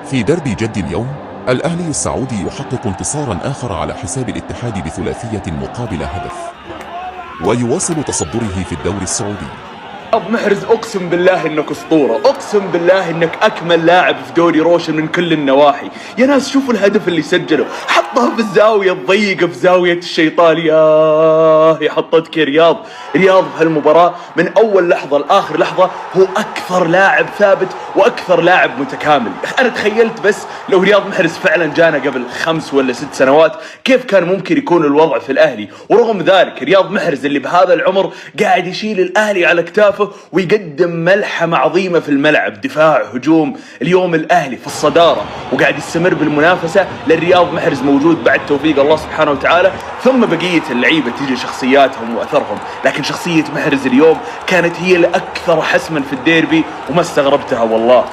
في دربي جد اليوم، الأهلي السعودي يحقق انتصارا آخر على حساب الاتحاد بثلاثية مقابل هدف، ويواصل تصدره في الدوري السعودي. رياض محرز اقسم بالله انك اسطوره، اقسم بالله انك اكمل لاعب في دوري روشن من كل النواحي. يا ناس شوفوا الهدف اللي سجله، حطها في الزاويه الضيقه في زاويه الشيطان. يا حطتك يا رياض. رياض في هالمباراه من اول لحظه لاخر لحظه هو اكثر لاعب ثابت واكثر لاعب متكامل. انا تخيلت بس لو رياض محرز فعلا جانا قبل 5 ولا 6 سنوات كيف كان ممكن يكون الوضع في الاهلي. ورغم ذلك رياض محرز اللي بهذا العمر قاعد يشيل الاهلي على كتافه ويقدم ملحمة عظيمة في الملعب، دفاع هجوم. اليوم الأهلي في الصدارة وقاعد يستمر بالمنافسة، للرياض محرز موجود بعد توفيق الله سبحانه وتعالى، ثم بقية اللعيبة تيجي شخصياتهم وأثرهم. لكن شخصية محرز اليوم كانت هي الأكثر حسما في الديربي وما استغربتها والله.